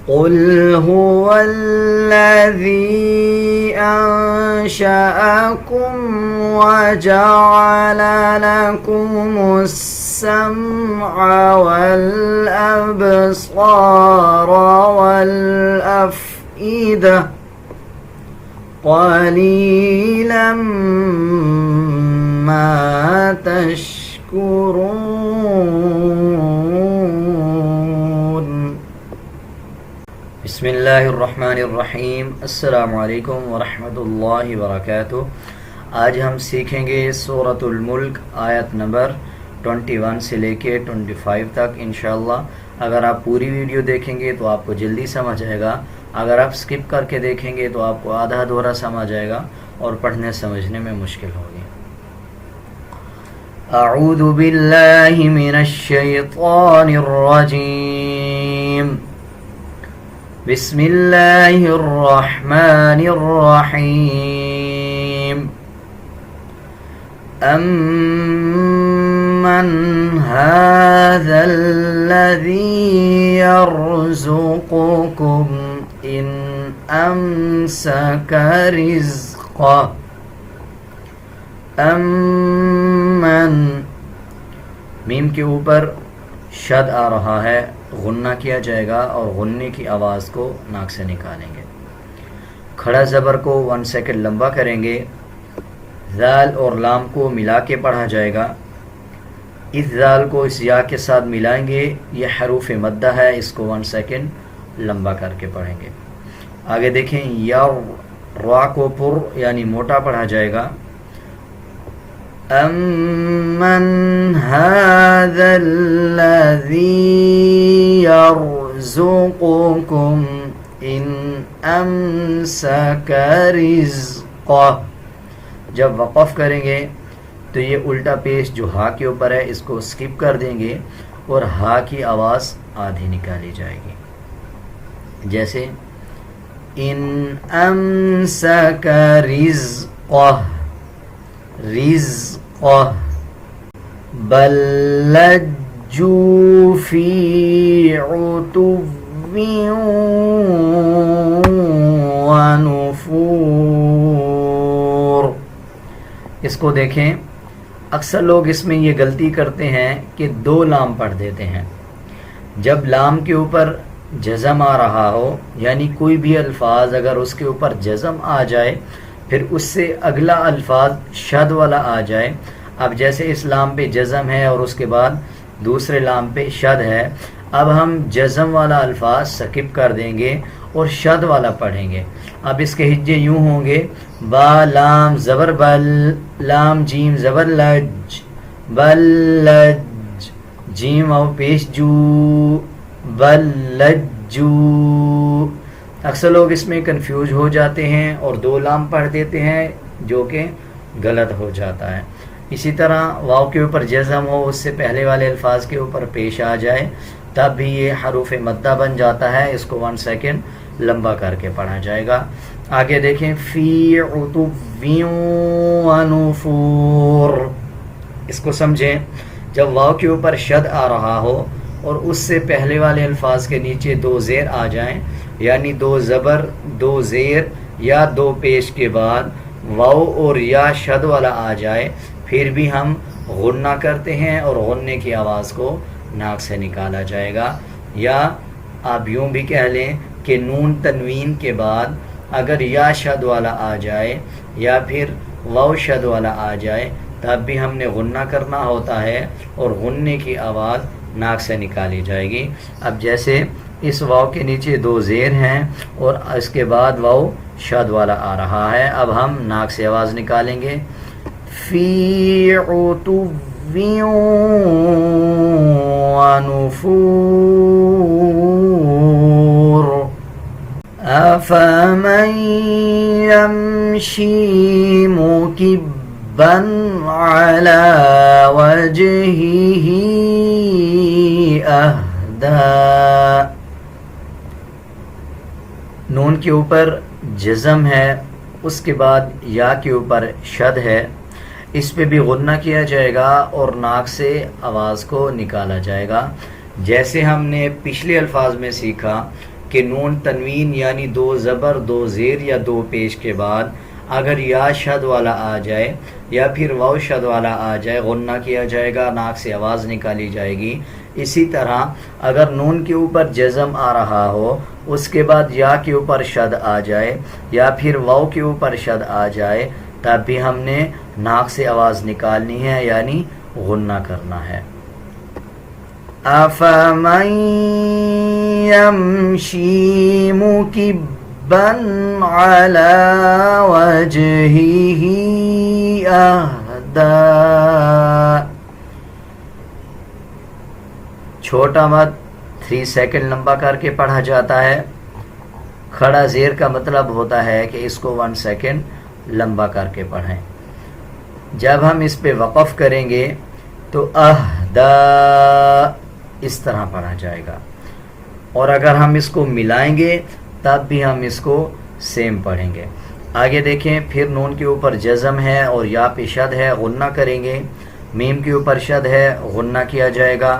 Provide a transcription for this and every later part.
قل هو الذي أنشأكم وجعل لكم السمع والأبصار والأفئدة قليلا ما تشكرون۔ بسم اللہ الرحمن الرحیم۔ السلام علیکم ورحمۃ اللہ وبرکاتہ۔ آج ہم سیکھیں گے سورۃ الملک آیت نمبر 21 سے لے کے 25 تک انشاءاللہ۔ اگر آپ پوری ویڈیو دیکھیں گے تو آپ کو جلدی سمجھ آئے گا، اگر آپ سکپ کر کے دیکھیں گے تو آپ کو آدھا دورہ سمجھ آئے گا اور پڑھنے سمجھنے میں مشکل ہوگی۔ اعوذ باللہ من الشیطان الرجیم، بسم اللہ الرحمن الرحیم۔ أَمَّنْ هَذَا الَّذِي يَرْزُقُكُمْ إِنْ أَمْسَكَ رِزْقَهُ أَمَّنْ، میم کے اوپر شد آ رہا ہے، غنہ کیا جائے گا اور غننے کی آواز کو ناک سے نکالیں گے۔ کھڑا زبر کو 1 سیکنڈ لمبا کریں گے، ذال اور لام کو ملا کے پڑھا جائے گا۔ اس ذال کو اس یا کے ساتھ ملائیں گے، یہ حروف مدہ ہے، اس کو 1 سیکنڈ لمبا کر کے پڑھیں گے۔ آگے دیکھیں، یا را کو پر یعنی موٹا پڑھا جائے گا۔ امن ھذا الذی یرزقکم ان امسک رزقہ، جب وقف کریں گے تو یہ الٹا پیش جو ہا کے اوپر ہے اس کو سکپ کر دیں گے اور ہا کی آواز آدھی نکالی جائے گی، جیسے ان امسک رزقہ، رزقہ، بل لجوا فی عتو ونفور۔ اس کو دیکھیں، اکثر لوگ اس میں یہ غلطی کرتے ہیں کہ 2 لام پڑھ دیتے ہیں۔ جب لام کے اوپر جزم آ رہا ہو، یعنی کوئی بھی الفاظ اگر اس کے اوپر جزم آ جائے پھر اس سے اگلا الفاظ شد والا آ جائے، اب جیسے اس لام پہ جزم ہے اور اس کے بعد دوسرے لام پہ شد ہے، اب ہم جزم والا الفاظ سکپ کر دیں گے اور شد والا پڑھیں گے۔ اب اس کے ہجے یوں ہوں گے، با لام زبر بل، لام جیم زبر لج، بل لج، جیم او پیش جو، بل لجو۔ اکثر لوگ اس میں کنفیوز ہو جاتے ہیں اور 2 لام پڑھ دیتے ہیں جو کہ غلط ہو جاتا ہے۔ اسی طرح واو کے اوپر جزم ہو، اس سے پہلے والے الفاظ کے اوپر پیش آ جائے تب بھی یہ حروف مدہ بن جاتا ہے، اس کو 1 سیکنڈ لمبا کر کے پڑھا جائے گا۔ آگے دیکھیں، فی عتو ونفور، اس کو سمجھیں، جب واو کے اوپر شد آ رہا ہو اور اس سے پہلے والے الفاظ کے نیچے 2 زیر آ جائیں، یعنی 2 زبر 2 زیر یا 2 پیش کے بعد واو اور یا شد والا آ جائے، پھر بھی ہم غنہ کرتے ہیں اور غننے کی آواز کو ناک سے نکالا جائے گا۔ یا آپ یوں بھی کہہ لیں کہ نون تنوین کے بعد اگر یا شد والا آ جائے یا پھر واو شد والا آ جائے تب بھی ہم نے غنہ کرنا ہوتا ہے اور غننے کی آواز ناک سے نکالی جائے گی۔ اب جیسے اس واو کے نیچے 2 زیر ہیں اور اس کے بعد واو شد والا آ رہا ہے، اب ہم ناک سے آواز نکالیں گے، فی عتو ونفور افمن یمشی مکبا علی وجہہ اہدی، نون کے اوپر جزم ہے، اس کے بعد یا کے اوپر شد ہے، اس پہ بھی غنہ کیا جائے گا اور ناک سے آواز کو نکالا جائے گا، جیسے ہم نے پچھلے الفاظ میں سیکھا کہ نون تنوین یعنی دو زبر دو زیر یا دو پیش کے بعد اگر یا شد والا آ جائے یا پھر واو شد والا آ جائے غنہ کیا جائے گا، ناک سے آواز نکالی جائے گی۔ اسی طرح اگر نون کے اوپر جزم آ رہا ہو اس کے بعد یا کے اوپر شد آ جائے یا پھر واو کے اوپر شد آ جائے تب بھی ہم نے ناک سے آواز نکالنی ہے یعنی غنہ کرنا ہے۔ أَفَمَن يَمْشِي مُكِبًّا عَلَى وَجْهِهِ أَهْدَىٰ۔ چھوٹا مد 3 سیکنڈ لمبا کر کے پڑھا جاتا ہے، کھڑا زیر کا مطلب ہوتا ہے کہ اس کو 1 سیکنڈ لمبا کر کے پڑھیں۔ جب ہم اس پہ وقف کریں گے تو اہدا اس طرح پڑھا جائے گا، اور اگر ہم اس کو ملائیں گے تب بھی ہم اس کو سیم پڑھیں گے۔ آگے دیکھیں، پھر نون کے اوپر جزم ہے اور یا پہ شد ہے، غنہ کریں گے۔ میم کے اوپر شد ہے، غنہ کیا جائے گا۔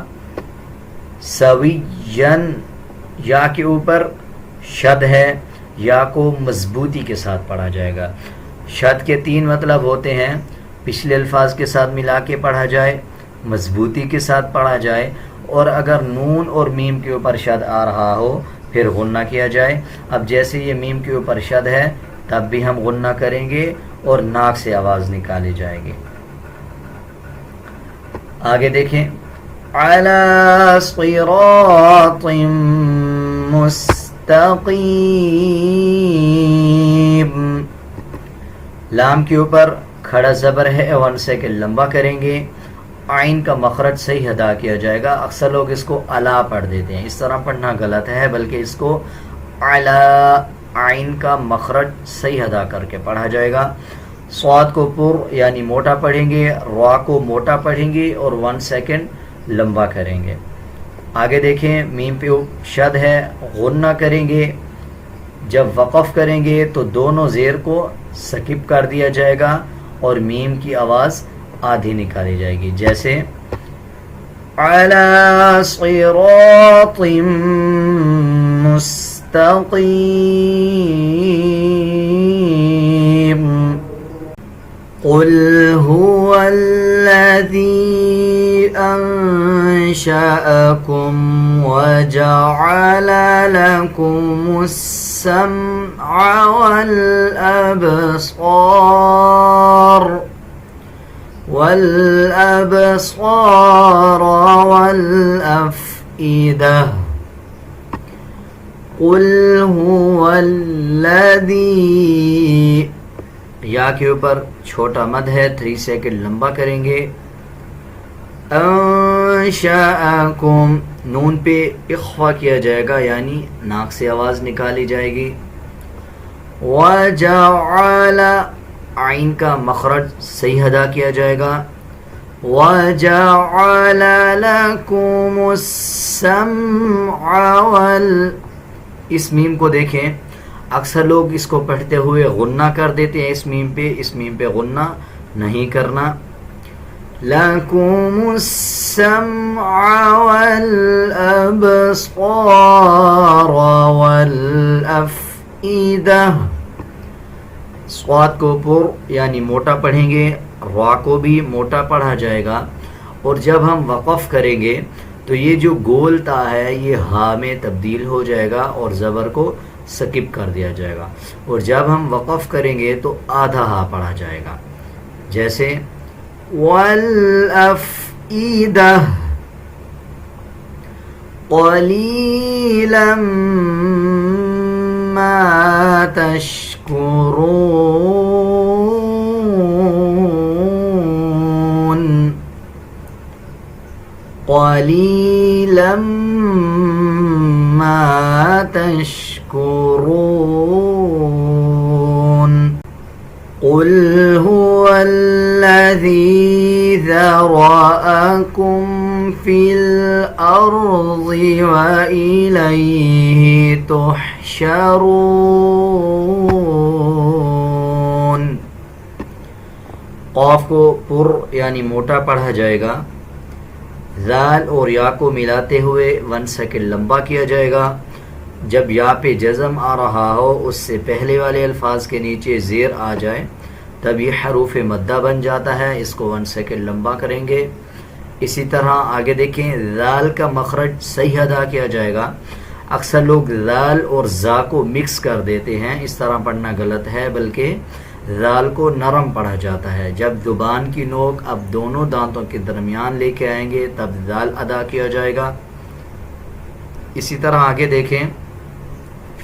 سویین یا کے اوپر شد ہے، یا کو مضبوطی کے ساتھ پڑھا جائے گا۔ شد کے 3 مطلب ہوتے ہیں، پچھلے الفاظ کے ساتھ ملا کے پڑھا جائے، مضبوطی کے ساتھ پڑھا جائے، اور اگر نون اور میم کے اوپر شد آ رہا ہو پھر غنہ کیا جائے۔ اب جیسے یہ میم کے اوپر شد ہے تب بھی ہم غنہ کریں گے اور ناک سے آواز نکالی جائے گی۔ آگے دیکھیں، عَلَى صِرَاطٍ مُسْتَقِيمٍ، لام کے اوپر کھڑا زبر ہے، 1 سیکنڈ لمبا کریں گے۔ عین کا مخرج صحیح ادا کیا جائے گا۔ اکثر لوگ اس کو علا پڑھ دیتے ہیں، اس طرح پڑھنا غلط ہے، بلکہ اس کو علا، عین کا مخرج صحیح ادا کر کے پڑھا جائے گا۔ صاد کو پر یعنی موٹا پڑھیں گے، را کو موٹا پڑھیں گے اور 1 سیکنڈ لمبا کریں گے۔ آگے دیکھیں، میم پہ شد ہے، غنہ کریں گے۔ جب وقف کریں گے تو دونوں زیر کو سکپ کر دیا جائے گا اور میم کی آواز آدھی نکالی جائے گی، جیسے عَلَى صِرَاطٍ مُسْتَقِيمٍ۔ قُلْ هُوَ الَّذِي أَنشَأَكُمْ وَجَعَلَ لَكُمُ السَّمْعَ والأبصار والأفئدة۔ قل هو الذي، یا کے اوپر چھوٹا مد ہے، 3 سیکنڈ لمبا کریں گے۔ انشأکم، نون پہ اخفا کیا جائے گا یعنی ناک سے آواز نکالی جائے گی۔ وجعل، عین کا مخرج صحیح ادا کیا جائے گا۔ وَجَعَلَ لَكُمُ السَّمْعَ اس میم کو دیکھیں، اکثر لوگ اس کو پڑھتے ہوئے غنہ کر دیتے ہیں، اس میم پہ غنہ نہیں کرنا۔ لَكُمُ السَّمْعَ وَالْأَبْصَارَ وَالْأَفْئِدَةَ۔ صاد کو پر یعنی موٹا پڑھیں گے، را کو بھی موٹا پڑھا جائے گا، اور جب ہم وقف کریں گے تو یہ جو گول تا ہے یہ ہا میں تبدیل ہو جائے گا اور زبر کو سکپ کر دیا جائے گا، اور جب ہم وقف کریں گے تو آدھا ہا پڑھا جائے گا، جیسے وَالْأَفْئِدَةَ قَلِيلًا مَا تَشْكُرُونَ۔ قَلِيلًا مَا تَشْكُرُونَ۔ قُلْ هُوَ الَّذِي ذَرَأَكُمْ فِي الْأَرْضِ وَإِلَيْهِ تُحْشَرُونَ۔ قاف کو پر یعنی موٹا پڑھا جائے گا، ذال اور یا کو ملاتے ہوئے 1 سیکنڈ لمبا کیا جائے گا۔ جب یا پہ جزم آ رہا ہو اس سے پہلے والے الفاظ کے نیچے زیر آ جائے تب یہ حروف مدہ بن جاتا ہے. اس کو 1 سیکنڈ لمبا کریں گے. اسی طرح آگے دیکھیں ذال کا مخرج صحیح ادا کیا جائے گا. اکثر لوگ ذال اور زا کو مکس کر دیتے ہیں، اس طرح پڑھنا غلط ہے، بلکہ ذال کو نرم پڑھا جاتا ہے. جب زبان کی نوک اب دونوں دانتوں کے درمیان لے کے آئیں گے تب ذال ادا کیا جائے گا. اسی طرح آگے دیکھیں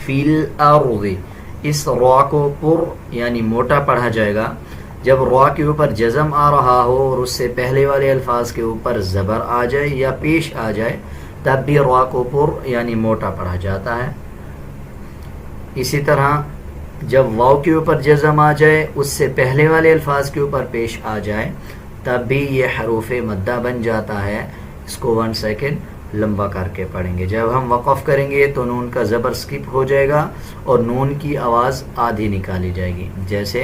فی الارض، اس را کو پر یعنی موٹا پڑھا جائے گا. جب را کے اوپر جزم آ رہا ہو اور اس سے پہلے والے الفاظ کے اوپر زبر آ جائے یا پیش آ جائے تب بھی را کو پر یعنی موٹا پڑھا جاتا ہے. اسی طرح جب واو کے اوپر جزم آ جائے اس سے پہلے والے الفاظ کے اوپر پیش آ جائے تب بھی یہ حروف مدہ بن جاتا ہے. اس کو 1 سیکنڈ لمبا کر کے پڑھیں گے. جب ہم وقف کریں گے تو نون کا زبر سکپ ہو جائے گا اور نون کی آواز آدھی نکالی جائے گی، جیسے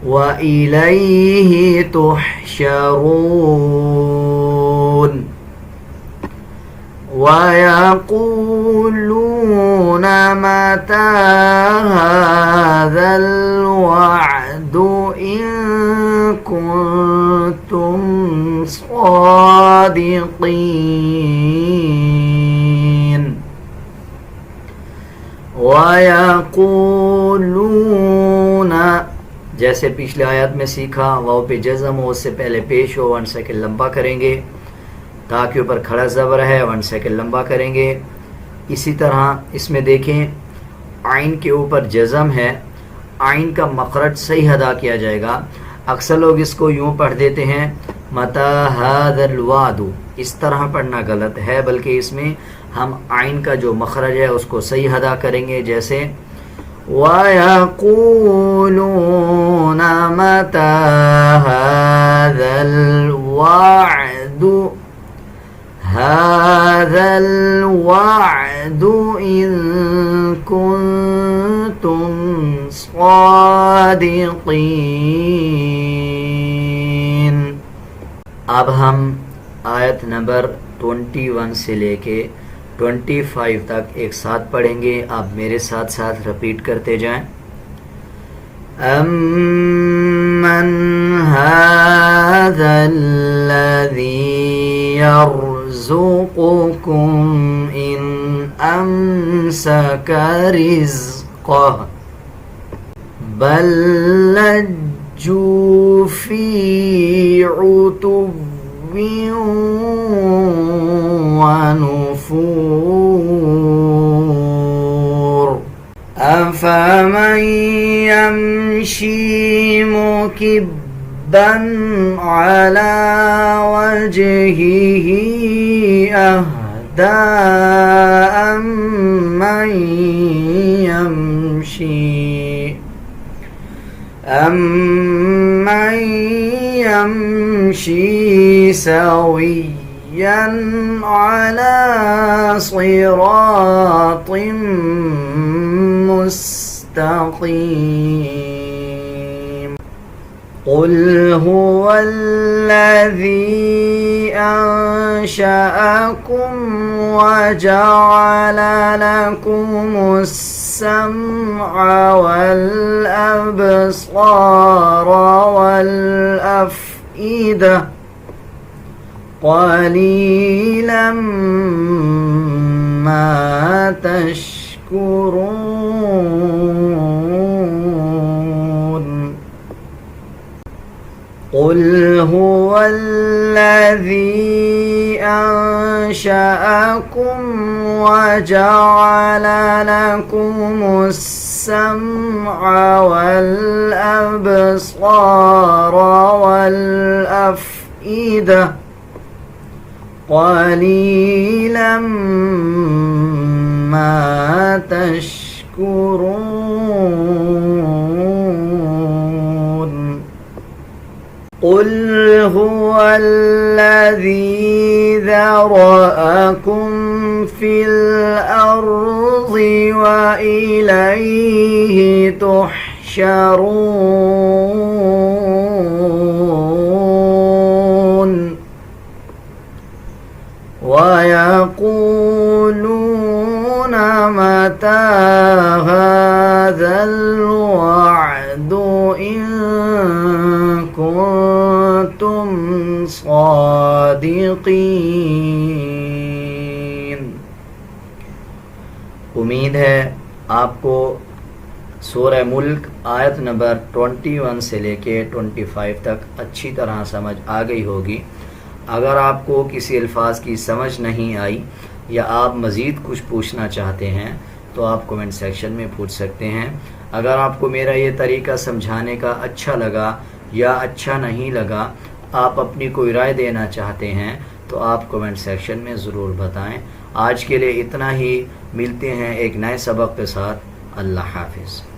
وَإِلَيْهِ تُحْشَرُونَ وَيَقُولُونَ مَتَى هَذَا الْوَعْدُ إِن كُنتُمْ صَادِقِينَ. وَيَقُولُونَ جیسے پچھلے آیات میں سیکھا واو پہ جزم ہو اس سے پہلے پیش ہو 1 سیکنڈ لمبا کریں گے. تا کے اوپر کھڑا زبر ہے 1 سیکنڈ لمبا کریں گے. اسی طرح اس میں دیکھیں عین کے اوپر جزم ہے، عین کا مخرج صحیح ادا کیا جائے گا. اکثر لوگ اس کو یوں پڑھ دیتے ہیں مَتَى هَذَا الْوَعْدُ، اس طرح پڑھنا غلط ہے، بلکہ اس میں ہم عین کا جو مخرج ہے اس کو صحیح ادا کریں گے، جیسے وَيَقُولُونَ مَتَى هَذَا الْوَعْدُ هَذَا الْوَعْدُ إِن كُنتُمْ صَادِقِينَ. اب ہم آیت نمبر 21 سے لے کے 25 تک ایک ساتھ پڑھیں گے. آپ میرے ساتھ ساتھ رپیٹ کرتے جائیں. أَمَّنْ هَذَا الَّذِي يَرْزُقُكُمْ إِنْ أَمْسَكَ رِزْقَهُ بَلْ لَجُّوا فِي عُتُوٍّ وَنُفُورٍ. أَفَمَنْ يَمْشِي مُكِبًّا عَلَى وَجْهِهِ أَهْدَىٰ أَمَّنْ يَمْشِي سَوِيًّا عَلَى صِرَاطٍ مستقيم. قل هو الذي أنشأكم وجعل لكم السمع والأبصار والأفئدة قليلا ما تشكرون. قل هو الذي أنشأكم وجعل لكم السمع والأبصار والأفئدة قليلا ما تشكرون. قل هو الذي ذرأكم في الأرض وإليه تحشرون. ويقولون متى هذا الوعد إن كنتم صادقين. امید ہے آپ کو سورہ ملک آیت نمبر 21 سے لے کے 25 تک اچھی طرح سمجھ آ گئی ہوگی. اگر آپ کو کسی الفاظ کی سمجھ نہیں آئی یا آپ مزید کچھ پوچھنا چاہتے ہیں تو آپ کومنٹ سیکشن میں پوچھ سکتے ہیں. اگر آپ کو میرا یہ طریقہ سمجھانے کا اچھا لگا یا اچھا نہیں لگا، آپ اپنی کوئی رائے دینا چاہتے ہیں تو آپ کومنٹ سیکشن میں ضرور بتائیں. آج کے لیے اتنا ہی، ملتے ہیں ایک نئے سبق کے ساتھ. اللہ حافظ.